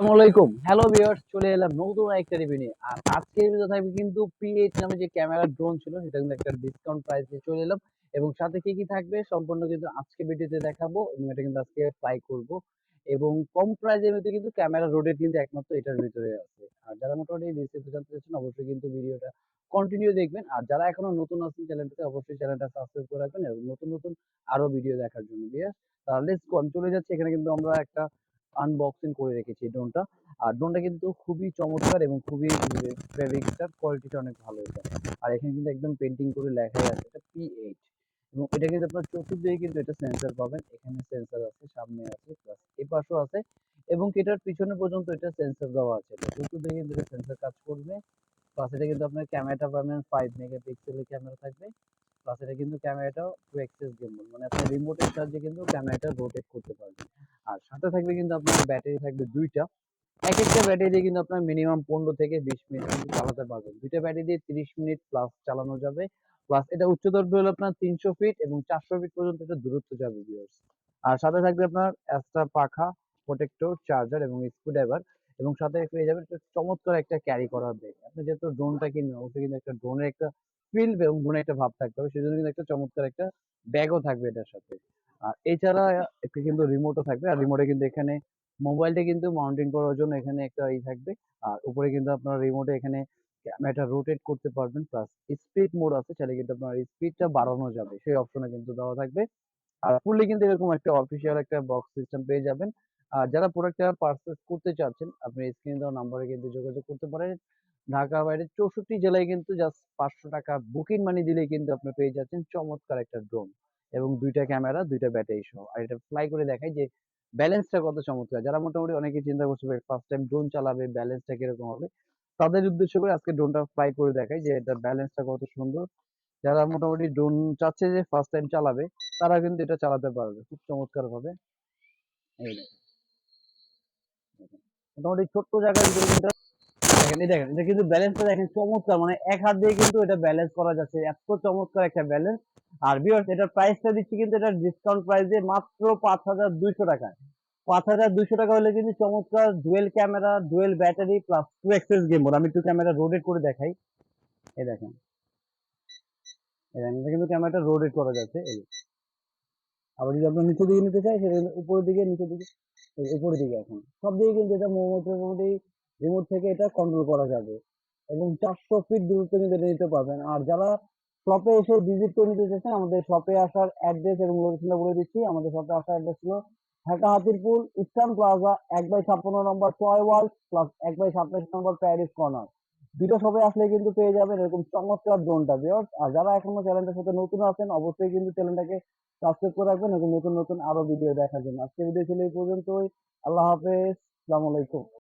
আসসালামাইকুম। Hello viewers, চলে এলাম নতুন একটা রিভিউ নিয়ে। আর আজকের ভিডিও থাকবে কিন্তু PH নামে যে ক্যামেরা ড্রোন ছিল সেটা কিন্তু একটা ডিসকাউন্ট প্রাইসে চলে এলাম। এবং সাথে কি থাকবে সম্পূর্ণ কিন্তু আজকে ভিডিওতে দেখাবো এবং এটা কিন্তু আজকে ফ্লাই করব। এবং কম প্রাইসের মধ্যে কিন্তু ক্যামেরা রোটেট কিন্তু একমাত্র এটার ভিতরে আছে। আর যারা মোটামুটি বিস্তারিত জানতে চাচ্ছেন অবশ্যই কিন্তু ভিডিওটা কন্টিনিউ দেখবেন। আর যারা এখনো নতুন আছেন চ্যানেলটাতে অবশ্যই চ্যানেলটা সাবস্ক্রাইব করে রাখবেন এবং নতুন আরো ভিডিও দেখার জন্য। ভিউয়ার্স, লেটস গো, আমি চলে যাচ্ছি। এখানে কিন্তু আমরা একটা আনবক্সিং করে রেখেছি এই ড্রোনটা। আর ড্রোনটা কিন্তু খুবই চমৎকার এবং খুবই ফেব্রিকটার কোয়ালিটিটা অনেক ভালো এটা। আর এখানে কিন্তু একদম পেন্টিং করে লেখাই আছে এটা P8। এবং এটা কিন্তু আপনার চতুর্দিকে কিন্তু এটা সেন্সর পাবেন। এখানে সেন্সর আছে, সামনে আছে, প্লাস এই পাশেও আছে এবং এটার পিছনে পর্যন্ত এটা সেন্সর দেওয়া আছে। এটা চতুর্দিকে কিন্তু এটা সেন্সর কাজ করবে। প্লাস এটা কিন্তু আপনার ক্যামেরাটা পাবেন 5 মেগাপিক্সেলের ক্যামেরা থাকবে। প্লাস এটা কিন্তু ক্যামেরাটাও টু এক্সিস গিম্বল, মানে আপনি রিমোটের সাহায্যে কিন্তু ক্যামেরাটা রোটেট করতে পারবেন। আর সাথে থাকবে কিন্তু আপনার ব্যাটারি থাকবে দুইটা। একেকটা ব্যাটারি দিয়ে কিন্তু আপনার মিনিমাম 15 থেকে 20 মিনিট কিন্তু চালাতে পারবেন। দুইটা ব্যাটারি দিয়ে 30 মিনিট প্লাস চালানো যাবে। প্লাস এটা উচ্চতা হলো আপনার 300 ফিট এবং 400 ফিট পর্যন্ত এটা দূরত্ব যাবে ভিউয়ার্স। আর সাথে থাকবে আপনার এক্সট্রা পাখা, প্রোটেক্টর, চার্জার এবং স্ক্রুড্রাইভার। এবং সাথে পেয়ে যাবেন একটা চমৎকার একটা ক্যারি করার ব্যাগ। আপনি যেহেতু ড্রোনটা কিনবেন অবশ্যই কিন্তু একটা ড্রোনের একটা ফিল এবং ড্রোনের একটা ভাব থাকতে হবে। সেজন্য কিন্তু একটা চমৎকার একটা ব্যাগও থাকবে এটার সাথে। আর এছাড়া একটা কিন্তু রিমোটও থাকবে। আর রিমোটে কিন্তু এখানে মোবাইলটা কিন্তু মাউন্টিং করার জন্য এখানে একটা থাকবে। আর উপরে কিন্তু আপনার রিমোটে এখানে ক্যামেরাটা রোটেট করতে পারবেন। প্লাস স্পিড মোড আছে, চাইলে কিন্তু আপনার স্পিডটা বাড়ানো যাবে, সেই অপশনে কিন্তু দেওয়া থাকবে। আর ফুললি কিন্তু এরকম একটা অফিসিয়াল একটা বক্স সিস্টেম পেয়ে যাবেন। আর যারা প্রোডাক্টটা পারচেজ করতে চাচ্ছেন আপনি স্ক্রিনে দেওয়া নাম্বারে কিন্তু যোগাযোগ করতে পারেন। ঢাকার বাইরে 64 জেলায় কিন্তু জাস্ট ৳500 বুকিং মানি দিলেই কিন্তু আপনি পেয়ে যাচ্ছেন চমৎকার একটা ড্রোন এবং ২ টা ক্যামেরা, ২ টা ব্যাটারি সহ। আর এটা ফ্লাই করে দেখাই যে ব্যালেন্সটা কত চমৎকার। যারা মোটামুটি অনেকেই চিন্তা করছে ভাই ফার্স্ট টাইম ড্রোন চালাবে, ব্যালেন্সটা কিরকম হবে? তাদের উদ্দেশ্য করে আজকে ড্রোনটা ফ্লাই করে দেখাই যে এটার ব্যালেন্সটা কত সুন্দর। যারা মোটামুটি ড্রোন চাচ্ছে যে ফার্স্ট টাইম চালাবে তারা কিন্তু এটা চালাতে পারবে খুব চমৎকারভাবে। এই দেখেন, মোটামুটি ছোট্ট জায়গার ভিতরে কিন্তু দেখেন এটা কিন্তু ব্যালেন্সটা দেখেন চমৎকার, মানে এক হাত দিয়ে কিন্তু এটা ব্যালেন্স করা যাচ্ছে, এত চমৎকার একটা ব্যালেন্স। আর ভিউয়ার্স এটার প্রাইসটা দিচ্ছি কিন্তু এটা ডিসকাউন্ট প্রাইস দিয়ে মাত্র 5,200 টাকায়। 5,200 টাকা হলে কিন্তু চমৎকার dual camera, dual battery plus two access game mode. আমি একটু ক্যামেরা রোটেট করে দেখাই। এই দেখেন, এটা কিন্তু ক্যামেরাটা রোটেট করা যাচ্ছে। এই যে। আবার যদি আপনার নিচের দিকে নিতে চাই সেটা কিন্তু উপরের দিকে, নিচের দিকে, এই উপরের দিকে। এখন সব দিকে কিন্তু এটা মোটামুটি রিমোট থেকে এটা কন্ট্রোল করা যাবে এবং 400 ফিট দূরত্ব কিন্তু এটা নিতে পারবেন। আর যারা শপে এসে ভিজিট করে নিতে চাচ্ছেন আমাদের শপে আসার অ্যাড্রেস এবং লোকেশনটা বলে দিচ্ছি। আমাদের শপে আসার অ্যাড্রেস হলো ঢাকা হাতিরপুল ইস্টার্ন প্লাজা 1/56 নম্বর টয় ওয়ার্ল্ড প্লাস 1/27 নম্বর প্যারিস কর্নার। দুটো শপে আসলে কিন্তু পেয়ে যাবেন এরকম চমৎকার ড্রোনটা ভিউয়ার্স। আর যারা এখনো চ্যানেলটার সাথে নতুন আছেন অবশ্যই কিন্তু চ্যানেলটাকে সাবস্ক্রাইব করে রাখবেন এবং নতুন আরো ভিডিও দেখার জন্য। আজকের ভিডিও ছিল এই পর্যন্তই। আল্লাহ হাফেজ, আসসালামু আলাইকুম।